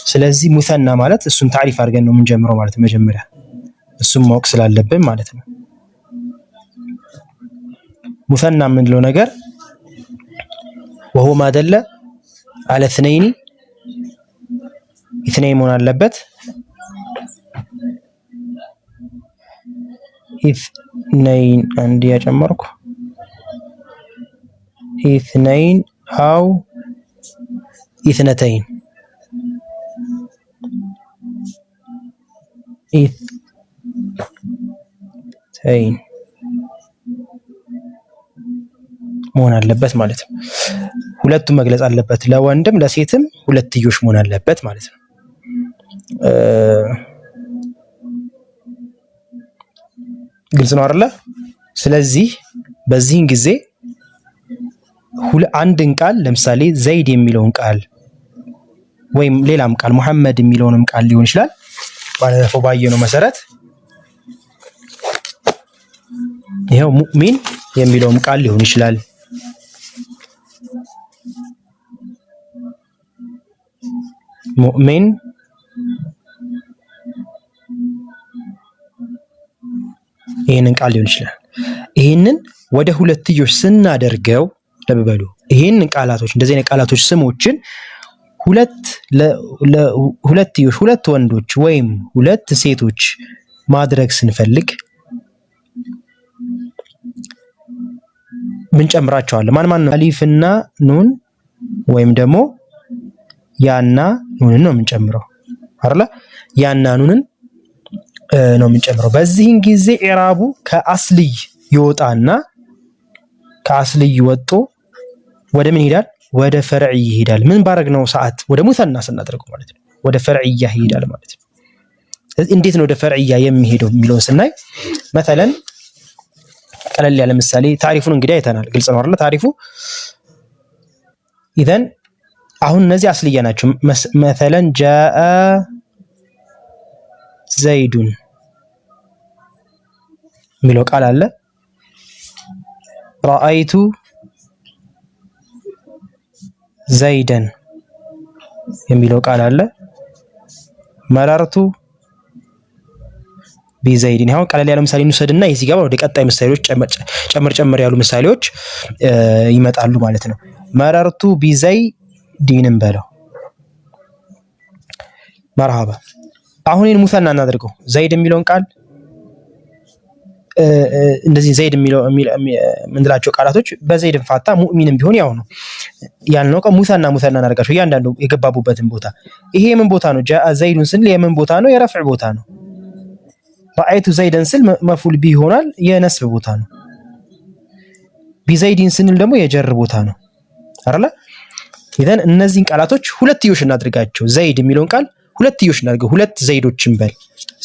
ስለዚህ ሙሰና ማለት እሱን ታሪፍ አድርገን ነው የምንጀምረው ማለት መጀመሪያ እሱን ማወቅ ስላለብን ማለት ነው። ሙሰና የምንለው ነገር وهو ما دل على اثنين መሆን አለበት اثنين አንድ ያጨመርኩ اثنين أو اثنتين اثنتين መሆን አለበት ማለት ነው። ሁለቱም መግለጽ አለበት ለወንድም ለሴትም ሁለትዮሽ መሆን አለበት ማለት ነው። ግልጽ ነው አይደል? ስለዚህ በዚህን ጊዜ አንድን ቃል ለምሳሌ ዘይድ የሚለውን ቃል ወይም ሌላም ቃል መሐመድ የሚለውንም ቃል ሊሆን ይችላል ባለፈው ባየነው መሰረት ይሄው ሙእሚን የሚለውም ቃል ሊሆን ይችላል ሙእሚን ይሄንን ቃል ሊሆን ይችላል። ይሄንን ወደ ሁለትዮሽ ስናደርገው ለበሉ ይሄንን ቃላቶች እንደዚህ አይነት ቃላቶች ስሞችን ሁለትዮሽ ሁለት ወንዶች ወይም ሁለት ሴቶች ማድረግ ስንፈልግ ምን ጨምራቸዋለን? ማን ነው? አሊፍና ኑን ወይም ደግሞ ያና ኑንን ነው የምንጨምረው አይደል? ያና ኑንን ነው የምንጨምረው። በዚህን ጊዜ ኢራቡ ከአስልይ ይወጣና ከአስልይ ወጥቶ ወደ ምን ይሄዳል? ወደ ፈርዒ ይሄዳል። ምን ባረግነው ሰዓት? ወደ ሙሰና ስናደርገው ማለት ነው። ወደ ፈርዒያ ይሄዳል ማለት ነው። እንዴት ነው ወደ ፈርዒያ የሚሄደው የሚለውን ስናይ مثلا ቀለል ያለ ምሳሌ ታሪፉን እንግዲህ አይተናል። ግልጽ ነው አይደል? ታሪፉ ኢዘን አሁን እነዚህ አስልያ ናቸው። مثلا جاء ዘይዱን የሚለው ቃል አለ። ረአይቱ ዘይደን የሚለው ቃል አለ። መረርቱ ቢዘይድን። ያው ቀለል ያለ ምሳሌ እንውሰድና እዚህ ጋር ወደ ቀጣይ ምሳሌዎች ጨመር ያሉ ምሳሌዎች ይመጣሉ ማለት ነው። መረርቱ ቢዘይድን በለው መርሃባ። አሁን ይሄን ሙሰና እናድርገው። ዘይድ የሚለውን ቃል እንደዚህ ዘይድ የሚለው ምንድላቸው ቃላቶች በዘይድን ፋታ ሙእሚንም ቢሆን ያው ነው ያልነው። ሙሰና እናደርጋቸው እያንዳንዱ የገባቡበትን ቦታ። ይሄ የምን ቦታ ነው? ጃአ ዘይዱን ስንል የምን ቦታ ነው? የረፍዕ ቦታ ነው። ረአይቱ ዘይደን ስል መፍዑል ቢ ይሆናል፣ የነስብ ቦታ ነው። ቢዘይድን ስንል ደግሞ የጀር ቦታ ነው አይደል? ኢዘን እነዚህን ቃላቶች ሁለትዮሽ እናድርጋቸው። ዘይድ የሚለውን ቃል ሁለትዮሽ እናድርገው። ሁለት ዘይዶችን በል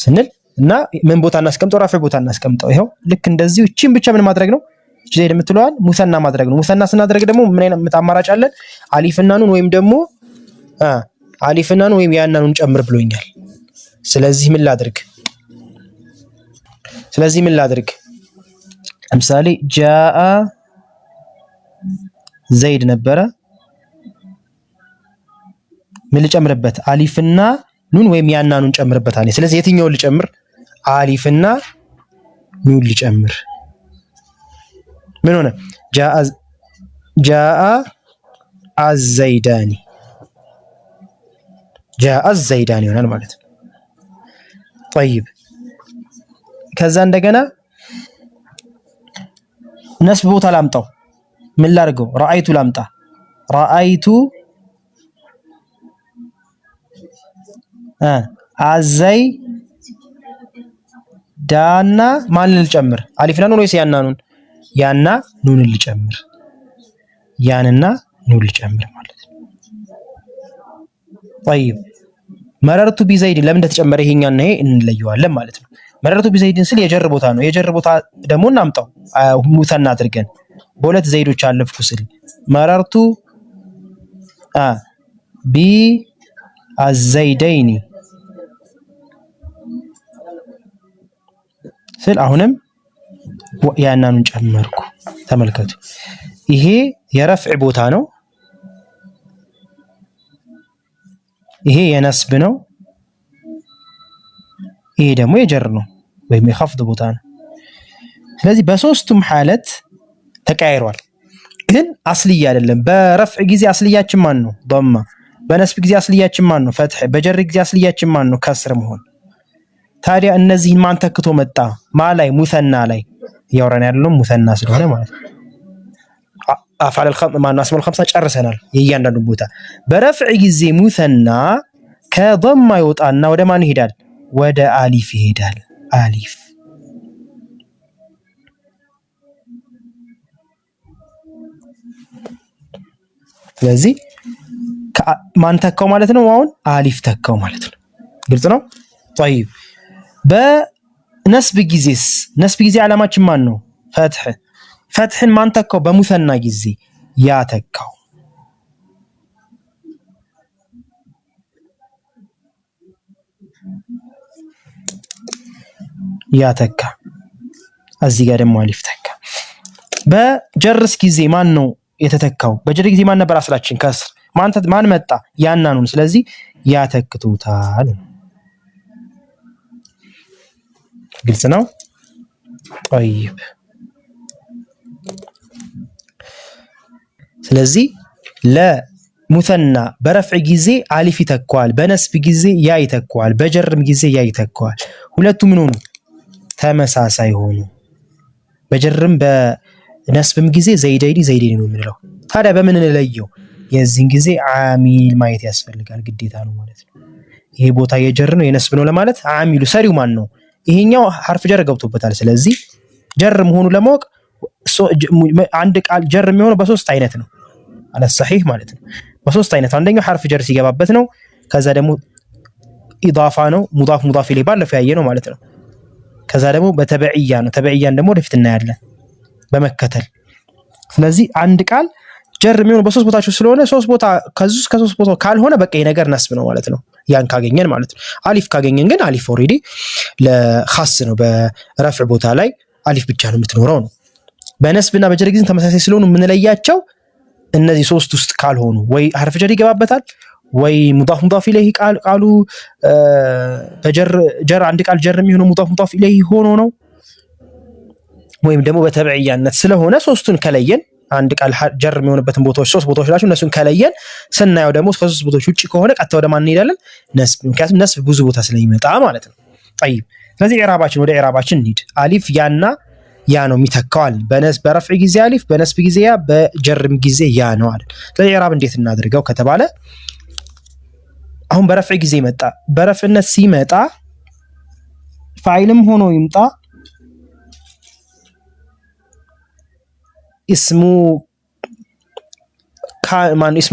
ስንል እና ምን ቦታ እናስቀምጠው? ረፍዕ ቦታ እናስቀምጠው። ይሄው ልክ እንደዚህ እቺን ብቻ ምን ማድረግ ነው? ዘይድ የምትለዋል ሙሰና ማድረግ ነው። ሙሰና ስናደርግ ደግሞ ምን አይነት አማራጭ አለን? አሊፍና ኑን ወይም ደግሞ አሊፍና ኑን ወይም ያና ኑን ጨምር ብሎኛል። ስለዚህ ምን ላድርግ? ለምሳሌ ጃአ ዘይድ ነበረ። ምን ልጨምርበት? አሊፍና ኑን ወይም ያና ኑን ጨምርበታል። ስለዚህ የትኛውን ልጨምር? አሊፍና ኑን ልጨምር። ምን ሆነ? ጃአ አዘይዳኒ ይሆናል ማለት ነው። طيب ከዛ እንደገና ነስብ ቦታ ላምጣው። ምን ላድርገው? ረአይቱ ላምጣ። ረአይቱ አዘይዳና ማንን ልጨምር? አሊፍና ኑን ወይስ ያና ኑን? ያና ኑንን ልጨምር። ያንና ኑን ልጨምር ማለት ነው። طيب መረርቱ ቢዘይድን ለምን እንደተጨመረ ይሄኛና ይሄ እንለየዋለን ማለት ነው። መረርቱ ቢዘይድን ስል የጀር ቦታ ነው። የጀር ቦታ ደግሞ እናምጣው ሙሰና አድርገን በሁለት ዘይዶች አለፍኩ ስል መረርቱ ቢ አዘይደይኒ ስል አሁንም ያናኑን ጨመርኩ። ተመልከቱ፣ ይሄ የረፍዕ ቦታ ነው። ይሄ የነስብ ነው፣ ይሄ ደግሞ የጀር ነው ወይም የኸፍድ ቦታ ነው። ስለዚህ በሶስቱም ሐለት ተቀያይሯል። ግን አስልያ አይደለም። በረፍዕ ጊዜ አስልያችን ማን ነው? ضمه። በነስብ ጊዜ አስልያችን ማን ነው? ፈትሕ። በጀር ጊዜ አስልያችን ማን ነው? ከስር መሆን። ታዲያ እነዚህን ማን ተክቶ መጣ? ማ ላይ? ሙሰና ላይ እያወራን ያለው ሙሰና ስለሆነ ማለት ነው። አፍዓል ማን ነው? አስማኡል ኸምሳ ጨርሰናል የእያንዳንዱ ቦታ። በረፍዕ ጊዜ ሙሰና ከضمه ይወጣና ወደ ማን ይሄዳል? ወደ አሊፍ ይሄዳል። አሊፍ ስለዚህ ማን ተካው ማለት ነው? አሁን አሊፍ ተካው ማለት ነው። ግልጽ ነው። طيب በነስብ ጊዜስ? ነስብ ጊዜ ዓላማችን ማን ነው? ፈትሕ። ፈትሕን ማን ተካው? በሙሰና ጊዜ ያ ተካው። ያ ተካ። እዚህ ጋር ደግሞ አሊፍ ተካ። በጀርስ ጊዜ ማን ነው የተተካው? በጀር ጊዜ ማን ነበር አስላችን? ከስር። ማን መጣ? ያና ነው። ስለዚህ ያተክቱታል። ግልጽ ነው። طيب ስለዚህ ለሙሰና በረፍዕ ጊዜ አሊፍ ይተካዋል፣ በነስብ ጊዜ ያ ይተካዋል፣ በጀርም ጊዜ ያ ይተካዋል። ሁለቱ ምን ሆኑ? ተመሳሳይ ሆኑ። በጀርም በነስብም ጊዜ ዘይደይኒ ዘይደይኒ ነው የምንለው። ታዲያ በምን እንለየው? የዚህን ጊዜ አሚል ማየት ያስፈልጋል፣ ግዴታ ነው ማለት ነው። ይሄ ቦታ የጀር ነው የነስብ ነው ለማለት አሚሉ ሰሪው ማን ነው? ይሄኛው ሐርፍ ጀር ገብቶበታል። ስለዚህ ጀር መሆኑ ለማወቅ አንድ ቃል ጀር የሚሆነው በሶስት አይነት ነው አለ ሰሒህ ማለት ነው። በሶስት አይነት፣ አንደኛው ሐርፍ ጀር ሲገባበት ነው። ከዛ ደግሞ ኢዳፋ ነው፣ ሙዳፍ ሙዳፍ ኢለይህ ባለፈው ያየ ነው ማለት ነው። ከዛ ደግሞ በተበዕያ ነው። ተበዕያን ደግሞ ወደፊት እናያለን በመከተል። ስለዚህ አንድ ቃል ጀር የሚሆነው በሶስት ቦታቸው ስለሆነ ሶስት ቦታ ከሶስት ቦታ ካልሆነ በቃ ይሄ ነገር ነስብ ነው ማለት ነው። ያን ካገኘን ማለት ነው። አሊፍ ካገኘን ግን አሊፍ ኦሬዲ ለኻስ ነው። በረፍዕ ቦታ ላይ አሊፍ ብቻ ነው የምትኖረው ነው። በነስብና በጀር ጊዜ ተመሳሳይ ስለሆኑ የምንለያቸው እነዚህ ሶስት ውስጥ ካልሆኑ ወይ ሐርፍ ጀር ይገባበታል ወይ ሙዳፍ ሙዳፍ ኢለይህ ቃሉ በጀር አንድ ቃል ጀር የሚሆነው ሙዳፍ ሙዳፍ ኢለይህ ሆኖ ነው፣ ወይም ደግሞ በተበዕያነት ስለሆነ ሶስቱን ከለየን አንድ ቃል ጀር የሚሆንበትን ቦታዎች ሶስት ቦታዎች ናቸው። እነሱን ከለየን ስናየው ደግሞ ከሶስት ቦታዎች ውጪ ከሆነ ቀጥታ ወደ ማን እንሄዳለን? ነስብ። ምክንያቱም ነስብ ብዙ ቦታ ስለሚመጣ ማለት ነው። طيب ስለዚህ ወደ ኢዕራባችን እንሂድ። አሊፍ ያና ያ ነው የሚተካዋል። በረፍዕ ጊዜ አሊፍ፣ በነስብ ጊዜ ያ፣ በጀርም ጊዜ ያ ነው አይደል? ስለዚህ ኢዕራብ እንዴት እናድርገው ከተባለ አሁን በረፍዕ ጊዜ መጣ። በረፍዕነት ሲመጣ ፋይልም ሆኖ ይምጣ እስሙ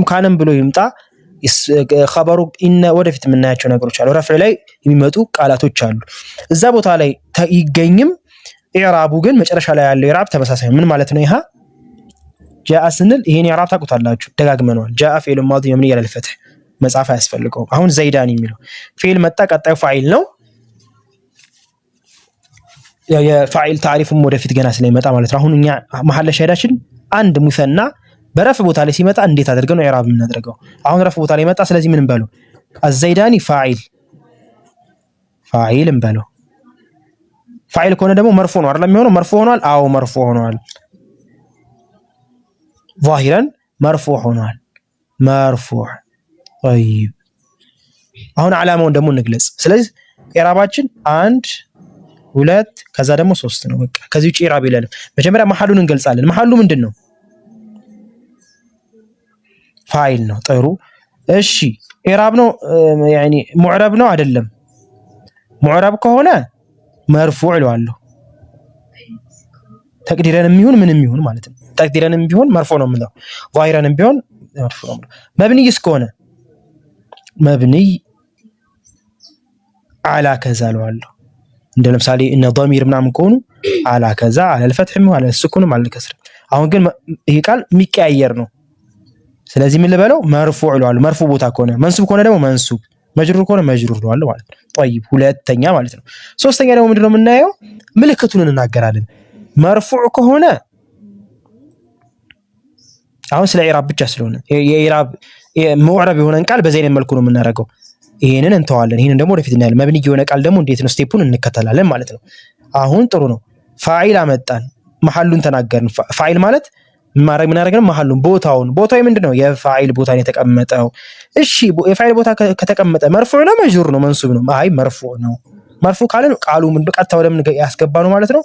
ካንም ብሎ ይምጣ ኸበሩ ኢነ ወደፊት የምናያቸው ነገሮች አሉ። ረፍዕ ላይ የሚመጡ ቃላቶች አሉ። እዛ ቦታ ላይ ይገኝም ኢዕራቡ ግን መጨረሻ ላይ ያለው ኢዕራብ ተመሳሳይ ምን ማለት ነው? ይሃ ጃአ ስንል ይሄን ኢዕራብ ታውቁታላችሁ፣ ደጋግመነዋል። ጃአ ፊዕል ማዲ መብኒ ዐለል ፈትህ መጻፍ አያስፈልገውም። አሁን ዘይዳን የሚለው ፊዕል መጣ፣ ቀጣዩ ፋኢል ነው። የፋኢል ታሪፉም ወደፊት ገና ስለሚመጣ ማለት ነው። አሁን እኛ መሐለ ሸሂዳችን አንድ ሙሰና በረፍዕ ቦታ ላይ ሲመጣ እንዴት አድርገን ነው ኢዕራብ የምናደርገው? አሁን ረፍዕ ቦታ ላይ መጣ። ስለዚህ ምን እንበለው? አዘይዳኒ ፋኢል እንበለው። ፋኢል ከሆነ ደግሞ መርፎ ነው አይደል የሚሆነው? መርፎ ሆኗል። አዎ መርፎ ሆኗል። ዛሂረን መርፎ ሆኗል። መርፎዕ طيب አሁን ዓላማውን ደግሞ እንግለጽ። ስለዚህ ኢዕራባችን አንድ ሁለት ከዛ ደግሞ ሶስት ነው። በቃ ከዚህ ውጪ ኢዕራብ የለንም። መጀመሪያ መሐሉን እንገልጻለን። መሐሉ ምንድን ነው? ፋኢል ነው። ጥሩ እሺ፣ ኢዕራብ ነው ያኒ ሙዕረብ ነው አይደለም? ሙዕረብ ከሆነ መርፉዕ እለዋለሁ። ተቅዲረንም ቢሆን ምንም ይሁን ማለት ነው። ተቅዲረንም ቢሆን መርፉዕ ነው የምለው፣ ዛሂረንም ቢሆን መርፉዕ ነው የምለው። መብኒይስ ከሆነ መብኒይ አላ ከዛ እለዋለሁ። እንደ ለምሳሌ እነ ضمير ምናምን ከሆኑ አላ ከዛ አለል ፈትሕም አለል ስኩንም አለል ከስር። አሁን ግን ይሄ ቃል የሚቀያየር ነው። ስለዚህ ምን ልበለው? መርፉዕ እለዋለሁ። መርፉዕ ቦታ ከሆነ፣ መንሱብ ከሆነ ደግሞ መንሱብ፣ መጅሩር ከሆነ መጅሩር እለዋለሁ ማለት ነው። طيب ሁለተኛ ማለት ነው። ሶስተኛ ደግሞ ምንድነው የምናየው? ምልክቱን እናገራለን። መርፉዕ ከሆነ አሁን ስለ ኢዕራብ ብቻ ስለሆነ የኢዕራብ ሙዕረብ የሆነን ቃል በዚህ አይነት መልኩ ነው የምናደርገው። ይሄንን እንተዋለን። ይሄንን ደግሞ ወደፊት እናያለን። መብኒ የሆነ ቃል ደግሞ እንዴት ነው ስቴፑን እንከተላለን ማለት ነው። አሁን ጥሩ ነው። ፋዒል አመጣን፣ መሐሉን ተናገርን። ፋዒል ማለት ምን አደረግን? መሐሉን ቦታው ምንድነው? የፋዒል ቦታ ነው የተቀመጠው። እሺ የፋዒል ቦታ ከተቀመጠ መርፉዕ ነው መጅሩር ነው መንሱብ ነው? አይ መርፉዕ ነው። መርፉዕ ካልን ቃሉ ምንድነው? ቀጥታ ወደ ምን ያስገባ ነው ማለት ነው?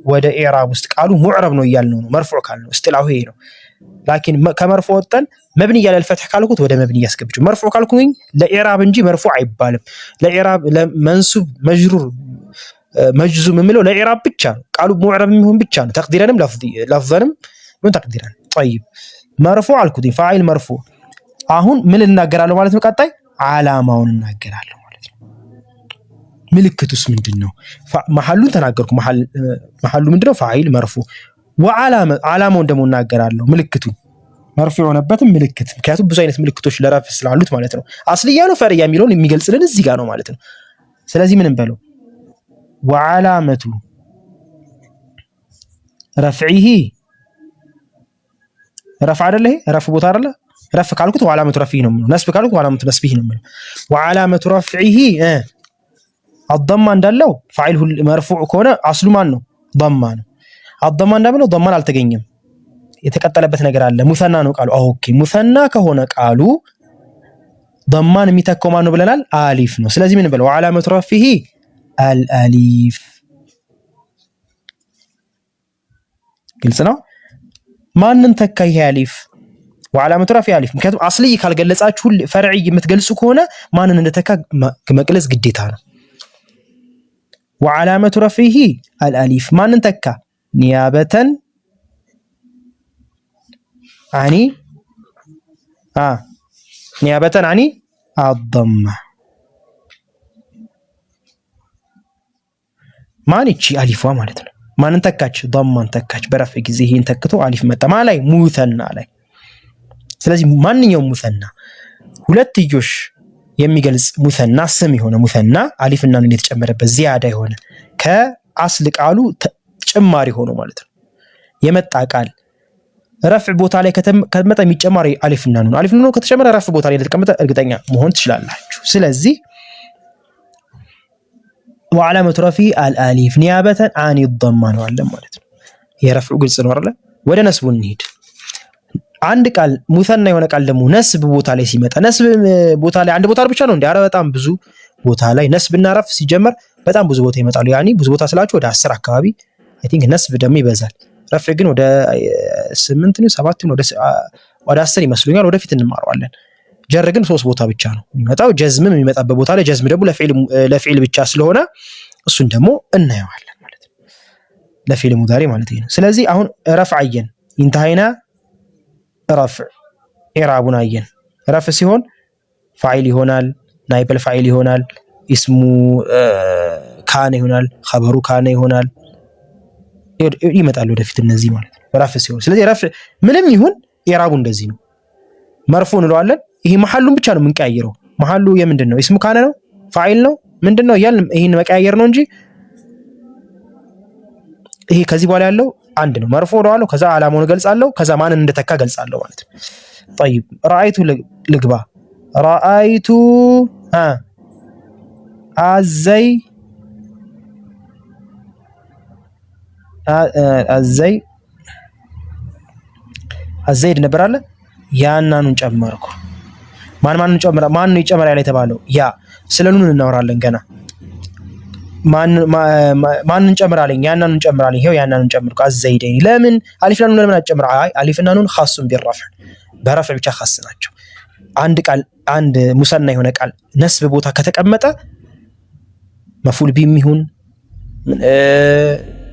ወደ ኢዕራብ ውስጥ ቃሉ ሙዕረብ ነው እያልነው ነው። መርፉዕ ካልን እስጢላሁ ይሄ ነው። ላኪን ከመርፉዕ ወጣን መብኒ ያለ الفتح ካልኩት ወደ መብኒ ያስገብቹ። መርፉዕ ካልኩኝ ለኢዕራብ እንጂ መርፉዕ አይባልም። ለኢዕራብ ለመንሱብ መጅሩር መጅዙም የሚለው ለኢዕራብ ብቻ ነው። ቃሉ ሙዕረብ የሚሆን ብቻ ነው። ተቅዲረንም ለፍዘንም ምን ተቅዲረን طيب መርፉዕ አልኩት ፋዒል መርፉዕ። አሁን ምን እናገራለሁ ማለት ነው? ቀጣይ ዓላማውን እናገራለሁ ማለት ነው። ምልክቱስ ምንድነው? መሐሉን ተናገርኩ። መሐሉ ምንድነው? ፋዒል መርፉዕ። ዓላማውን ደግሞ እናገራለሁ። ምልክቱን መርፉዕ የሆነበትም ምልክት፣ ምክንያቱም ብዙ አይነት ምልክቶች ለረፍ ስላሉት ማለት ነው። አስልያ ነው ፈርያ የሚለውን የሚገልጽልን እዚህ ጋር ነው ማለት ነው። ስለዚህ ምን እንበለው? ወዓላመቱ ረፍዒሂ ረፍ አይደለ? ረፍ ቦታ አይደለ? ረፍ ካልኩት ወዓላመቱ ረፍዒሂ ነው የሚለው። ነስብ ካልኩት ወዓላመቱ ነስቢሂ ነው የሚለው። ወዓላመቱ ረፍዒሂ አضማ እንዳለው ፋዒል መርፉዕ ከሆነ አስሉ ማን ነው? ضማ ነው። አضማ እንዳለው ضማን አልተገኘም። የተቀጠለበት ነገር አለ። ሙሰና ነው ቃሉ። ኦኬ ሙሰና ከሆነ ቃሉ ضማን የሚተካው ማን ነው ብለናል? አሊፍ ነው። ስለዚህ ምን እንበለው? ወዓላመቱ ረፍዒሂ አልአሊፍ። ግልጽ ነው። ማንን ተካ ይሄ አሊፍ? ወዓላመቱ ረፍዒሂ አሊፍ። ምክንያቱም አስሊ ካልገለጻችሁ ፈርዒ የምትገልጹ ከሆነ ማንን እንደተካ መግለጽ ግዴታ ነው። ወዓላመቱ ረፍዒሂ አልአሊፍ። ማንን ተካ? ኒያበተን አኒ ኒያበተን አኒ አضማ። ማን እቺ አሊፏ ማለት ነው። ማንን ተካች? ضማን ተካች። በረፍዕ ጊዜ ይሄን ተክቶ አሊፍ መጣ። ማን ላይ? ሙሰና ላይ። ስለዚህ ማንኛውም ሙሰና ሁለትዮሽ የሚገልጽ ሙሰና ስም የሆነ ሙሰና አሊፍና ኑን የተጨመረበት ዚያዳ የሆነ ከአስል ቃሉ ጭማሪ ሆኖ ማለት ነው የመጣ ቃል ረፍዕ ቦታ ላይ ከተመጣ የሚጨመር አሊፍና ኑን ከተጨመረ ረፍዕ ቦታ ላይ የተቀመጠ እርግጠኛ መሆን ትችላላችሁ። ስለዚህ ወዓላመቱ ረፍዒሂ አልአሊፍ ኒያበተን አኒ ضማ ነው አለ ማለት ነው። የረፍዑ ግልጽ ነው አይደል? ወደ ነስቡ እንሂድ። አንድ ቃል ሙሰና የሆነ ቃል ደግሞ ነስብ ቦታ ላይ ሲመጣ፣ ነስብ ቦታ ላይ አንድ ቦታ ብቻ ነው እንዴ? ኧረ በጣም ብዙ ቦታ ላይ ነስብና ረፍ ሲጀመር በጣም ብዙ ቦታ ይመጣሉ። ያኒ ብዙ ቦታ ስላችሁ ወደ 10 አካባቢ አይ ቲንክ ነስብ ደግሞ ይበዛል። ረፍ ግን ወደ 8 ነው 7 ነው ወደ 10 ይመስሉኛል። ወደፊት እንማረዋለን። ጀር ግን 3 ቦታ ብቻ ነው የሚመጣው። ጀዝምም የሚመጣበት ቦታ ላይ ጀዝም ደግሞ ለፊዕል ብቻ ስለሆነ እሱን ደግሞ እናየዋለን ማለት ነው። ለፊዕል ሙዳሪ ማለት ነው። ስለዚህ አሁን ረፍ አየን ኢንተሃይና ረፍዕ ኢዕራቡን አየን። ረፍ ሲሆን ፋዒል ይሆናል፣ ናይበል ፋዒል ይሆናል፣ ኢስሙ ካነ ይሆናል፣ ኸበሩ ካነ ይሆናል። ይመጣል ወደፊት እነዚህ ማለት ነው ረፍ ሲሆን። ስለዚህ ረፍ ምንም ይሁን ኢዕራቡ እንደዚህ ነው። መርፉዕ እንለዋለን። ይሄ መሐሉን ብቻ ነው የምንቀያየረው። መሐሉ የምንድን ነው? ኢስሙ ካነ ነው? ፋዒል ነው? ምንድነው? እያልን ይሄን መቀያየር ነው እንጂ ይሄ ከዚህ በኋላ ያለው አንድ ነው። መርፉዕ እለዋለሁ፣ ከዛ ዓላማውን ገልጻለሁ፣ ከዛ ማንን እንደተካ ገልጻለሁ ማለት ነው። طيب ረአይቱ ልግባ። ረአይቱ አዘይድ ነበር አለ። ያናኑን ጨመርኩ። ማንን ጨመረ? ማን ነው ይጨመር ያለ የተባለው? ያ ስለ ኑን እናወራለን ገና። ማንን ጨምራለኝ? ያናኑን ጨምራለኝ። ይሄው ያናኑን ጨምርኩ። አዘይደኝ። ለምን አሊፍና ኑን ለምን አጨምራ? አይ አሊፍና ኑን ኻሱን ቢረፍዕ በረፍዕ ብቻ ኻስ ናቸው። አንድ ቃል አንድ ሙሰና የሆነ ቃል ነስብ ቦታ ከተቀመጠ መፉል ቢም ይሁን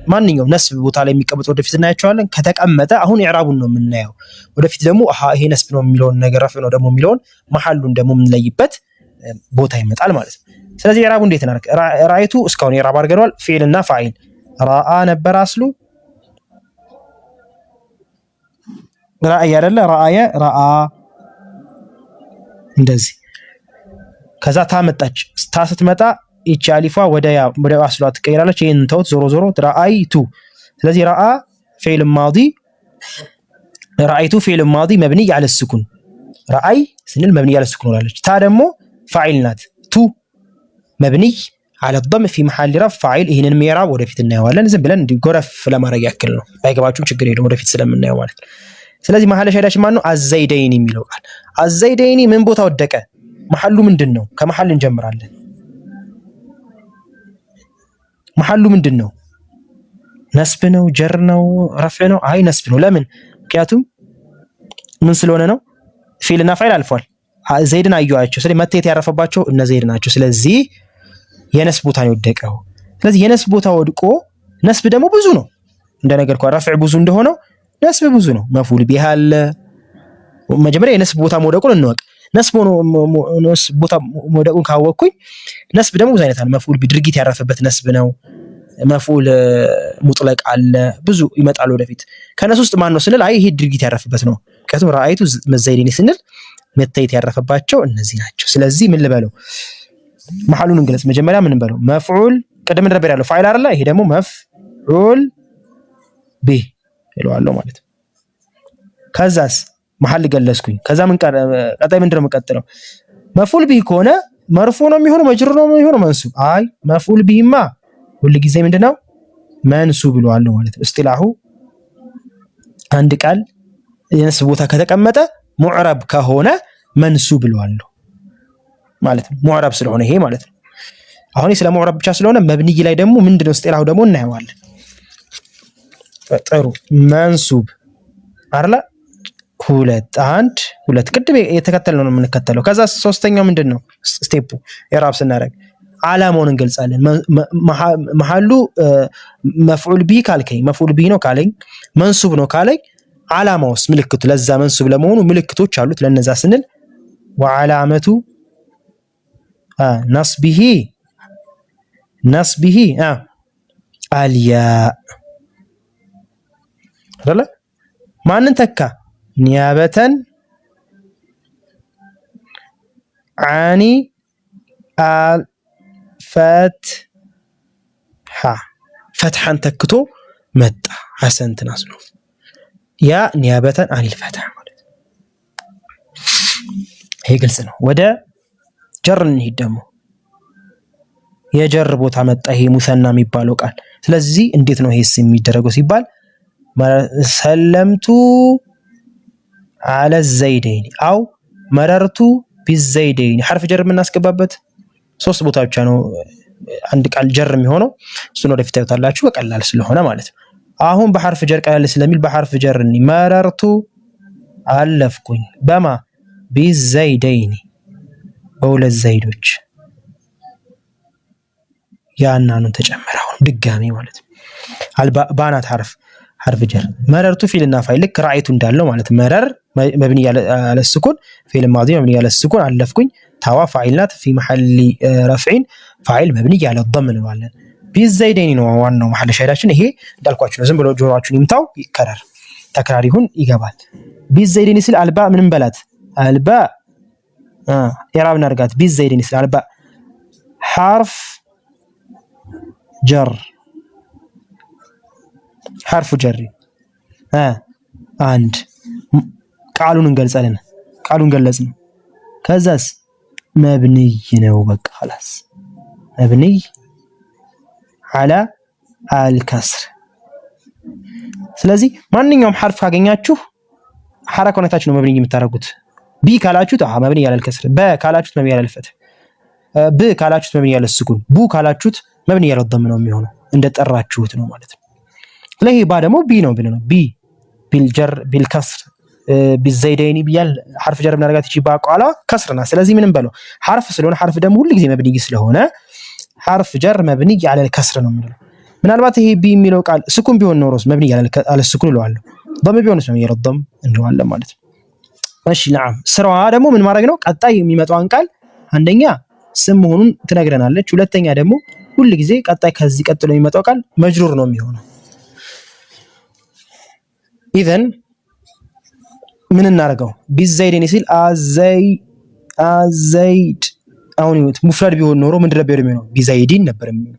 ማንኛውም ነስብ ቦታ ላይ የሚቀመጥ ወደፊት እናያቸዋለን። ከተቀመጠ አሁን ኢዕራቡን ነው የምናየው። ወደፊት ደግሞ ይሄ ነስብ ነው የሚለውን ነገር ረፍዕ ነው ደግሞ የሚለውን መሐሉን ደግሞ የምንለይበት ቦታ ይመጣል ማለት ነው። ስለዚህ ኢዕራቡ እንዴት እናደርግ? ረአይቱ እስካሁን ኢዕራብ አድርገናል። ፊዕልና ፋዒል ረአ ነበር አስሉ ረአየ አይደለ? ረአየ ረአ እንደዚህ። ከዛ ታመጣች ታ ስትመጣ ይቺ አሊፏ ወደ አስሏ ትቀይራለች። ይሄን ተውት። ዞሮ ዞሮ ረአይቱ። ስለዚህ ረአ ፊዕል ማዲ ረአይቱ ፊዕል ማዲ መብኒ على السكون ረአይ ስንል መብንይ አለ ስኩን ሆናለች። ታ ደግሞ ፋዒል ናት። ቱ መብንይ አለ ضم في محل رفع ፋዒል። ይሄንን ምዕራብ ወደፊት እናየዋለን። ዝም ብለን እንዲጎረፍ ለማድረግ ያክል ነው። ባይገባችሁም ችግር የለውም ወደፊት ስለምናየው ማለት ነው። ስለዚህ መሐለ ሸሂዳችን ማን ነው? አዘይደይኒ የሚለው ቃል አዘይደይኒ ምን ቦታ ወደቀ? መሐሉ ምንድነው? ከመሐል እንጀምራለን። መሐሉ ምንድነው? ነስብ ነው? ጀር ነው? ረፍዕ ነው? አይ ነስብ ነው። ለምን? ምክንያቱም ምን ስለሆነ ነው? ፊልና ፋይል አልፏል። ዘይድን አዩዋቸው። ስለዚህ መተየት ያረፈባቸው እነ ዘይድ ናቸው። ስለዚህ የነስብ ቦታ ነው የወደቀው። ስለዚህ የነስብ ቦታ ወድቆ ነስብ ደግሞ ብዙ ነው። እንደነገርኩ ረፍዕ ብዙ እንደሆነው ነስብ ብዙ ነው። መፍዑል ቢህ አለ። መጀመሪያ የነስብ ቦታ መውደቁን እንወቅ። ነስብ ቦታ መውደቁን ካወቅኩኝ ነስብ ደግሞ ብዙ አይነት አለ። መፍዑል ቢድርጊት ያረፈበት ነስብ ነው። መፍዑል ሙጥለቅ አለ። ብዙ ይመጣሉ ወደፊት። ከነሱ ውስጥ ማን ነው ስንል አይ ይሄ ድርጊት ያረፈበት ነው። ምክንያቱም ረአይቱ ዘይድን ስንል መተየት ያረፈባቸው እነዚህ ናቸው። ስለዚህ ምን ልበለው? መሐሉን እንግለጽ። መጀመሪያ ምን እንበለው? መፍዑል ቀደም ነበር ያለው ፋይል አይደለ? ይሄ ደግሞ መፍዑል ቢህ እለዋለሁ ማለት ነው። ከዛስ መሐል ገለጽኩኝ። ከዛ ምን ቀጣይ ምንድን ነው የምቀጥለው? መፍዑል ቢህ ከሆነ መርፉ ነው የሚሆነው መጅሩር ነው የሚሆነው መንሱብ? አይ መፍዑል ቢህማ ሁሉ ጊዜ ምንድነው መንሱብ እለዋለሁ ማለት ነው። እስጢላሁ አንድ ቃል የነስብ ቦታ ከተቀመጠ ሙዕረብ ከሆነ መንሱብ እለዋለሁ ማለት ነው። ሙዕረብ ስለሆነ ይሄ ማለት ነው። አሁን ስለ ሙዕረብ ብቻ ስለሆነ መብንይ ላይ ደግሞ ምንድነው እስጢላሁ ደግሞ እናየዋለን። ጥሩ መንሱብ አይደለ? ሁለት ቅድም የተከተልነው ነው የምንከተለው። ከዛ ሶስተኛው ምንድነው ስቴፑ? ኢራብ ስናደርግ ዓላማውን እንገልጻለን። መሐሉ መፍዑል ቢህ ካልከኝ መፍዑል ቢህ ነው ካለኝ መንሱብ ነው ካለኝ ዓላማውስ ምልክቱ ለዛ መንሱብ ለመሆኑ ምልክቶች አሉት። ለነዛ ስንል ወዓላመቱ ነስቢሂ አልያ አይደለ? ማንን ተካ? ኒያበተን አኒ ፈትሐን ተክቶ መጣ። ሐሰንትን አስሎ ያ ኒያበተን አኒል ፈትሐ ማለት ነው። ይሄ ግልጽ ነው። ወደ ጀር እንሂድ ደግሞ። የጀር ቦታ መጣ። ይሄ ሙሰና የሚባለው ቃል። ስለዚህ እንዴት ነው ይሄስ የሚደረገው ሲባል ሰለምቱ አለ ዘይደይኒ አው መረርቱ ቢዘይደይኒ ሐርፍ ጀር የምናስገባበት ሶስት ቦታ ብቻ ነው አንድ ቃል ጀር የሚሆነው። እሱን ወደፊት ታዩታላችሁ በቀላል ስለሆነ ማለት ነው። አሁን በሐርፍ ጀር ቀላል ስለሚል በሐርፍ ጀር መረርቱ አለፍኩኝ በማ ቢዘይደይኒ በሁለት ዘይዶች ያናኑን ተጨመረው ድጋሚ ማለት ነው። ባናት ሐርፍ ጀር መረርቱ ፊልና ፋይል ልክ ራአይቱ እንዳለው ማለት መረር መብኒ ያለ ስኩን ፊል ማዲ መብኒ ያለ ስኩን አለፍኩኝ ታዋ ፋኢልናት ፊ መሐሊ ረፍዒን ፋኢል መብኒ ያለ ضم እንለዋለን። ቢዘይደይኒ ነው ዋናው መሐል ሸሂዳችን። ይሄ እንዳልኳችሁ ነው። ዝም ብሎ ጆሮአችሁን ይምታው ይከረር ተክራር ይሁን ይገባል። ቢዘይደይኒ ስል አልባ ምንም በላት አልባ ኢራብ እናርጋት። ቢዘይደይኒ ስል አልባ ሐርፍ ጀር ሐርፉ ጀር አንድ ቃሉን እንገልጻለን። ቃሉን ገለጽን። ከዛስ መብንይ ነው በቃ خلاص መብንይ على الكسر። ስለዚህ ማንኛውም ሐርፍ ካገኛችሁ ሐረካ ሁኔታችሁ ነው መብንይ የምታረጉት። ቢ ካላችሁት መብንይ على الكسر፣ በ ካላችሁት መብንይ على الفتح፣ ብ ካላችሁት መብንይ على السكون፣ ቡ ካላችሁት መብንይ على الضم ነው የሚሆነው። እንደጠራችሁት ነው ማለት ነው። ለይሄ ባ ደግሞ ቢ ነው ብለና ቢ ቢልጀር ቢልከስር ቢዘይደይኒ ቢያል ሐርፍ ጀር ምናረጋት ይቺ ባቋላ ከስርና። ስለዚህ ምንም በለው ሐርፍ ስለሆነ ሐርፍ ደግሞ ሁሉ ጊዜ መብንይ ስለሆነ ሐርፍ ጀር መብንይ على الكسر ነው የሚለው። ምናልባት ይሄ ቢ የሚለው ቃል ስኩን ቢሆን ኖሮስ መብንይ على السكون እለዋለሁ። ضم ቢሆንስ መብንይ على الضم እንለዋለን ማለት ነው። እሺ ነዓም። ስራዋ ደግሞ ምን ማድረግ ነው? ቀጣይ የሚመጣውን ቃል አንደኛ ስም መሆኑን ትነግረናለች። ሁለተኛ ደግሞ ሁሉ ጊዜ ቀጣይ ከዚህ ቀጥሎ የሚመጣው ቃል መጅሩር ነው የሚሆነው። ኢዘን ምን እናደርገው? ቢዘይድን ሲል አዘይድ አሁን ይሁት ሙፍረድ ቢሆን ኖሮ ምን ነበር የሚሆነው? ቢዘይድን ነበር የሚሆነው።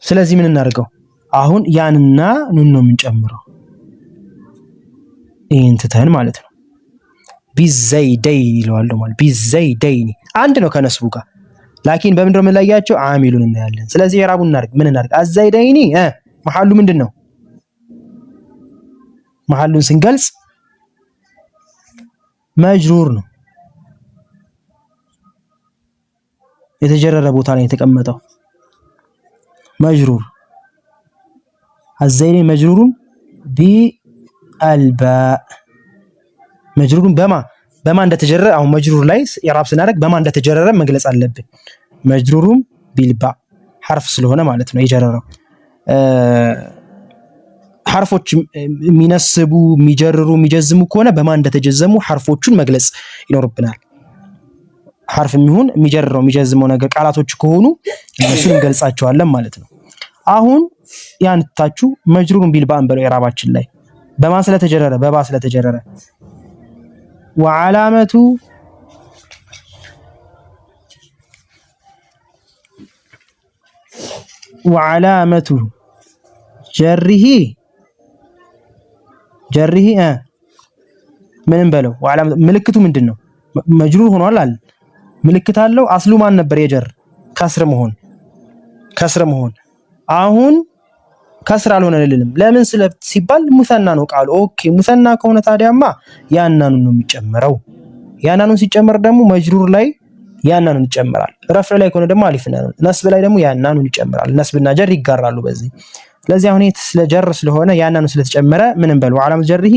ስለዚህ ምን እናደርገው? አሁን ያንና ኑን ነው የምንጨምረው። ይህን ትተን ማለት ነው ቢዘይደይኒ ይለዋለሁ ማለት ቢዘይደይኒ አንድ ነው ከነስቡ ጋር ላኪን በምንድነው የምንለያቸው አሚሉን እናያለን ስለዚህ ኢዕራቡን እናድርግ ምን እናድርግ አዘይደይኒ መሐሉ ምንድነው መሐሉን ስንገልጽ መጅሩር ነው የተጀረረ ቦታ ላይ የተቀመጠው መጅሩር አዘይደይኒ መጅሩሩን ቢአልባእ መጅሩሩን በማ እንደተጀረረ አሁን መጅሩር ላይ ኢዕራብ ስናደርግ በማ እንደተጀረረ መግለጽ አለብን መጅሩሩም ቢልባ ሐርፍ ስለሆነ ማለት ነው የጀረረው ሐርፎች የሚነስቡ የሚጀርሩ የሚጀዝሙ ከሆነ በማ እንደተጀዘሙ ሐርፎቹን መግለጽ ይኖርብናል ሐርፍ የሚሆን የሚጀርረው የሚጀዝመው ነገር ቃላቶች ከሆኑ እነሱን እንገልጻቸዋለን ማለት ነው አሁን ያንታችሁ መጅሩሩን ቢልባ እንበለው ኢዕራባችን ላይ በማ ስለተጀረረ በባ ስለተጀረረ وعلامة جره ምን እንበለው وعلامة ምልክቱ ምንድነው መጅሩር ሆኗል አይደል ምልክት አለው አስሉ ማን ነበር የጀር ከስር መሆን አሁን ከስር አልሆነልንም ለምን ሲባል ሙሰና ነው ቃሉ ኦኬ ሙሰና ከሆነ ታዲያማ ያናኑን ነው የሚጨመረው ያናኑን ሲጨመር ደግሞ መጅሩር ላይ ያናኑን ይጨመራል ረፍዕ ላይ ከሆነ ደግሞ አሊፍ ነው ነስብ ላይ ደግሞ ያናኑን ይጨመራል ነስብና ጀር ይጋራሉ በዚህ ስለዚህ አሁን ስለ ጀር ስለሆነ ያናኑ ስለተጨመረ ምን እንበል ወዓላመቱ ጀርሂ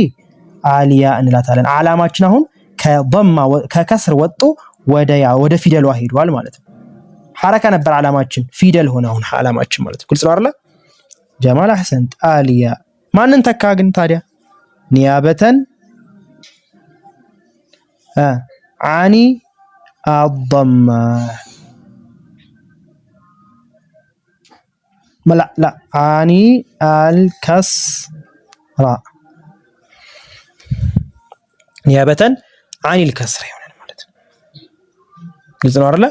አሊያ እንላታለን ዓላማችን አሁን ከضማ ከከስር ወጥቶ ወደ ፊደሏ ሄዷል ማለት ነው ሐረካ ነበር ዓላማችን ፊደል ሆነ አሁን ዓላማችን ማለት ነው ግልጽ ነው አይደል ጀማል አህሰንት አሊያ ማንን ተካ ግን ታዲያ ኒያበተን አኒ الضمة لا عاني الكسر نيابة عن الكسر يعني ማለት ነው ግልጽ ነው አይደል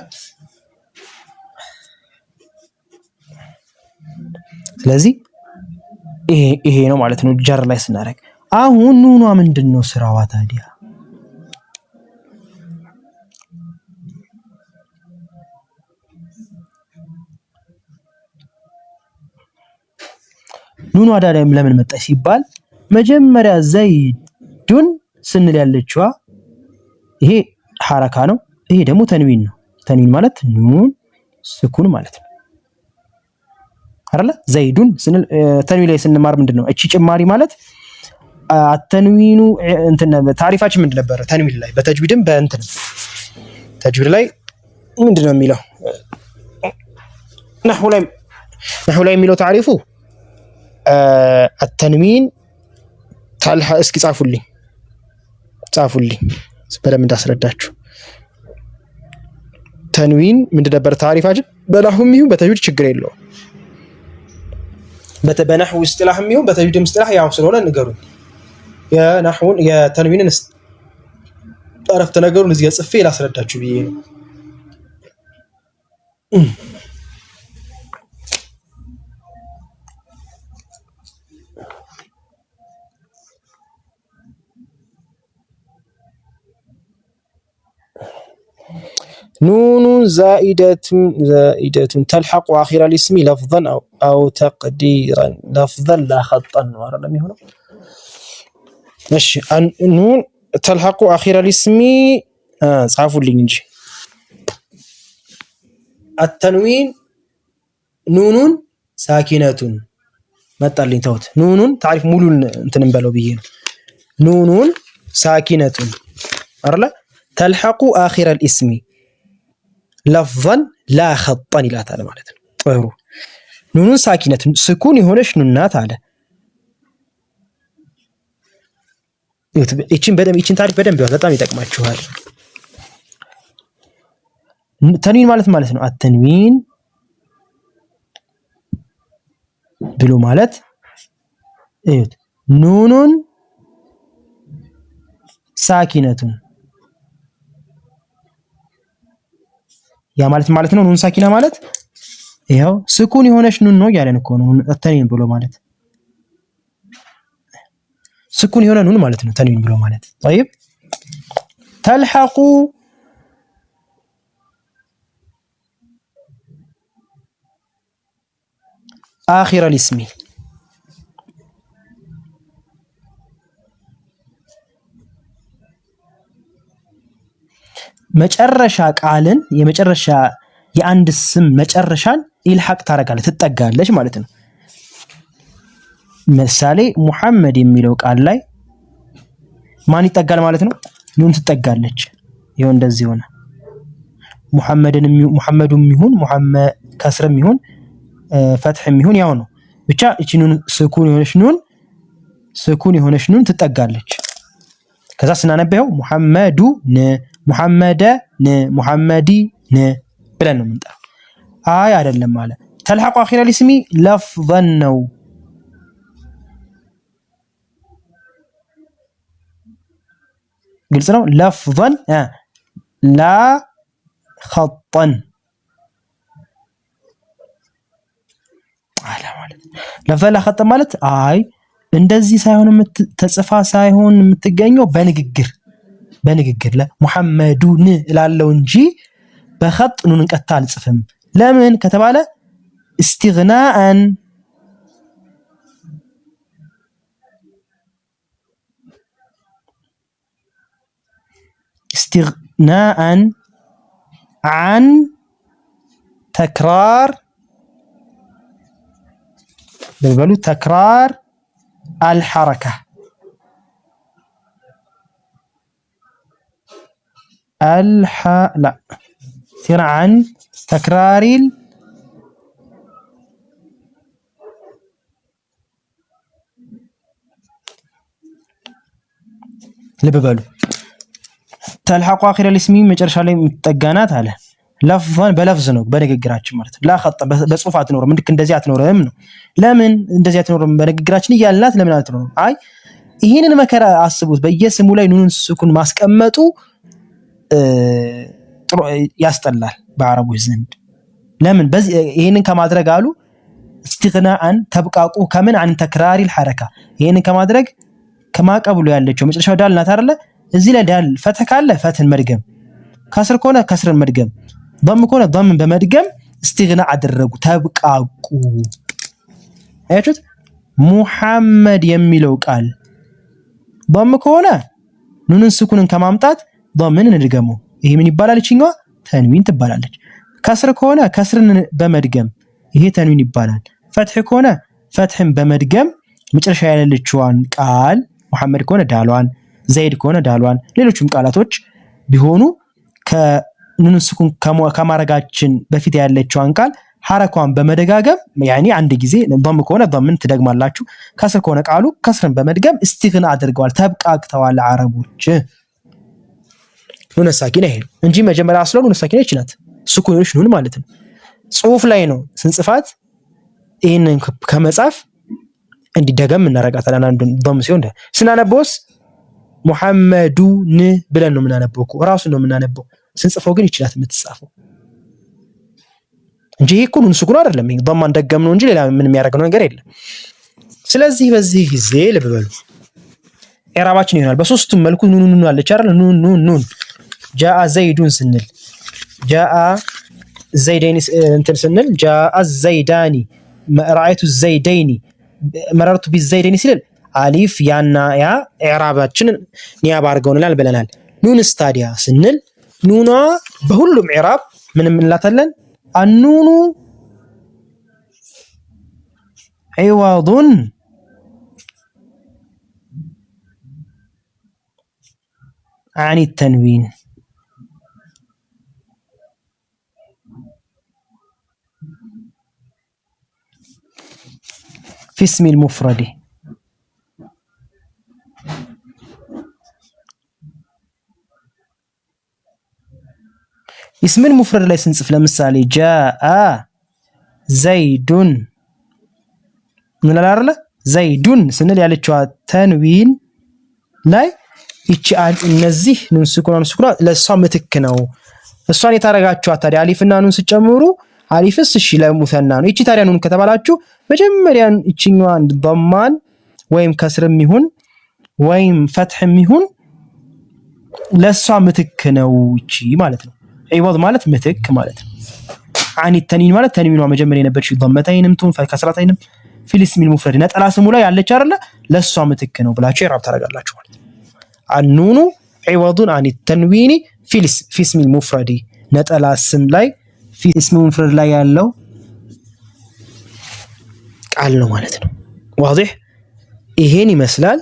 ስለዚህ ይሄ ነው ማለት ነው ጀር ላይ ስናደርግ አሁን ኑኗ ምንድነው ስራዋ ታዲያ ኑኑ አዳዳም ለምን መጣ ሲባል መጀመሪያ ዘይዱን ስንል ያለችዋ ይሄ ሐረካ ነው ይሄ ደግሞ ተንዊን ነው ተንዊን ማለት ኑን ስኩን ማለት ነው አይደለ ዘይዱን ስንል ተንዊን ላይ ስንማር ምንድነው እቺ ጭማሪ ማለት አተንዊኑ እንትን ታሪፋችን ምንድን ነበር ተንዊን ላይ በተጅዊድም በእንትን ተጅዊድ ላይ ምንድነው የሚለው ነህው ላይ የሚለው ታሪፉ التنوين ታልሃ እስኪ ጻፉልኝ በደም እንዳስረዳችሁ ተንዊን ምንድን ነበር ታሪፋችን በነህውም ይሁን በተጅዊድ ችግር የለውም በነህው እስጥላህም ይሁን በተጅዊድም እስጥላህ ያው ስለሆነ ንገሩኝ የነህውን የተንዊንን አረፍተ ነገሩን እዚህ ጽፌ ላስረዳችሁ ብዬ ነው نون زائدة تلحق آخر الاسم لفظا أو تقديرا لفظا لا خطا ولا ميهنا ماشي نون تلحق آخر الاسم صافوا لي نجي التنوين نون ساكنة متى اللي توت نون تعرف مولو انت نبالو بيه نون ساكنة أرلا تلحق آخر الاسم لفظا لا خطا لا تعالى معناتها طيرو نون ساكنة سكون هونش نونات على ይችን ታሪፍ በደንብ በጣም ይጠቅማችኋል ተንዊን ማለት ነው አተንዊን ብሎ ማለት እዩት ኑኑን ሳኪነቱን ያ ማለት ነው ኑን ሳኪና ማለት ይሄው ስኩን የሆነች ኑን ነው ያለን እኮ ነው ተንዊን ብሎ ማለት سكون هنا نون مالتنا تنوين بلو مالت. طيب تلحق آخر الاسم መጨረሻ ቃልን የመጨረሻ የአንድ ስም መጨረሻን ኢልሐቅ ታረጋለች ትጠጋለች ማለት ነው። ምሳሌ ሙሐመድ የሚለው ቃል ላይ ማን ይጠጋል ማለት ነው? ኑን ትጠጋለች። ይሄው እንደዚህ ሆነ። ሙሐመዱም ይሁን ሙሐመድ ከስርም ይሁን ፈትህም ይሁን ያው ነው። ብቻ እቺ ኑን ስኩን የሆነች ኑን ትጠጋለች። ከዛ ስናነበው ሙሐመዱ ሙሐመደ ሙሐመዲ ብለን ነው የምንጠራው። አይ አይደለም ማለት ተልሐቁ አኺረ الاسم ለፍظን ነው። ግልጽ ነው። ለፍظን ላ خطን አላ ማለት ለፈላ خط ማለት አይ እንደዚህ ሳይሆን ተጽፋ ሳይሆን የምትገኘው በንግግር ለሙሐመዱን እላለው እንጂ በخط ኑን ቀጥታ አልጽፍም። ለምን ከተባለ استغناءን عن تكرار بيقولوا تكرار الحركة لا يصير عن تكرار لببالو تلحق آخر الاسم መጨረሻ ላይ የምትጠጋናት አለ ለፍظን በለፍዝ ነው በንግግራችን ማለት ነው። ላ خط በጽሁፍ አትኖርም እንድክ እንደዚህ አትኖርም ነው። ለምን እንደዚህ አትኖርም በንግግራችን እያልናት ለምን አትኖርም? አይ ይሄንን መከራ አስቡት። በየስሙ ላይ ኑን ስኩን ማስቀመጡ ጥሩ ያስጠላል በአረቦች ዘንድ። ለምን በዚህ ይሄንን ከማድረግ አሉ استغناءን ተብቃቁ ከምን عن تكرار الحركه ይሄንን ከማድረግ ከማቀብሉ ያለችው መጨረሻው ዳል ናት አይደለ? እዚህ ላይ ዳል ፈትህ ካለ ፈትህን መድገም፣ ከስር ከሆነ ከስርን መድገም፣ ضم ከሆነ ضمን በመድገም استغناء አደረጉ ተብቃቁ። አያችሁት? ሙሐመድ የሚለው ቃል ضم ከሆነ ኑንን ስኩንን ከማምጣት ضمን እንድገመው። ይሄ ምን ይባላል? እቺኛዋ ተንዊን ትባላለች። ከስር ከሆነ ከስርን በመድገም ይሄ ተንዊን ይባላል። ፈትህ ከሆነ ፈትህን በመድገም መጨረሻ ያለችዋን ቃል ሙሐመድ ከሆነ ዳሏን፣ ዘይድ ከሆነ ዳሏን፣ ሌሎችም ቃላቶች ቢሆኑ ከኑን ስኩን ከማረጋችን በፊት ያለችዋን ቃል ሐረኳን በመደጋገም ያኒ አንድ ጊዜ ضم ከሆነ ضمን ትደግማላችሁ። ከስር ከሆነ ቃሉ ከስርን በመድገም እስቲግና አድርገዋል ተብቃቅተዋል አረቦች። ኑን ሳኪና ይሄ እንጂ መጀመሪያ አስለው ኑን ሳኪና ይችላል ስኩኖች ኑን ማለት ነው። ጽሁፍ ላይ ነው ስንጽፋት ይሄንን ከመጻፍ እንዲደገም እናረጋታለን። አንዱን ضم ሲሆን ስናነበውስ ሙሐመዱን ብለን ነው የምናነበው እኮ ራሱ ነው የምናነበው። ስንጽፈው ግን ይችላል የምትጻፈው እንጂ ይሄ እኮ ኑን ስኩን አይደለም። ይሄ ضم እንደገም ነው እንጂ ሌላ ምን የሚያደርገው ነገር የለም። ስለዚህ በዚህ ጊዜ ልብ በሉ ኢራባችን ይሆናል በሶስቱም መልኩ ኑን ኑን አለች አይደል? ኑን ጃአ ዘይዱን ስንል ጃአ ዘይዳኒ እንትን ስንል ጃአ ዘይዳኒ ረአይቱ ዘይዳኒ መረርቱ ቢዘይዳኒ ሲል አሊፍ ያና ያ ኢራባችን ኒያብ አድርገውናል ብለናል። ኑን ስታዲያ ስንል ኑኗ በሁሉም ኢራብ ምንም እንላታለን አኑኑ ዒዋዱን عن التنوين في اسم المفرد اسم المفرد ላይ ስንጽፍ ለምሳሌ ጃአ ዘይዱን ምንላል ዘይዱን ስንል ያለችዋ ተንዊን ላይ ይቺ እነዚህ ኑን ስኩን ለሷ ምትክ ነው። እሷን የታረጋችኋት ታዲያ አሊፍና ኑን ሲጨምሩ አሊፍስ እሺ ለሙሰና ነው። ይቺ ታዲያ ኑን ከተባላችሁ መጀመሪያን እቺኛዋን ضمان ወይም ከስርም ይሁን ወይም ፈትሕም ይሁን ለሷ ምትክ ነው እቺ ማለት ነው። ዒወድ ማለት ምትክ ማለት ነው። አን ተንዊን ማለት ተንዊኗ መጀመሪያ የነበረችው ضمتين ቱን ከስራታይንም ፊል እስሚል ሙፍረድ ነጠላ ስሙ ላይ ያለች አይደለ ለሷ ምትክ ነው ብላችሁ ኢዕራብ ታደርጋላችሁ ማለት ነው። አኑኑ ዒወዱን አን ተንዊኒ ፊል እስሚል ሙፍረድ ነጠላ ስም ላይ ፊል እስሚል ሙፍረድ ላይ ያለው ቃል ነው ማለት ነው። ዋضح ይሄን ይመስላል።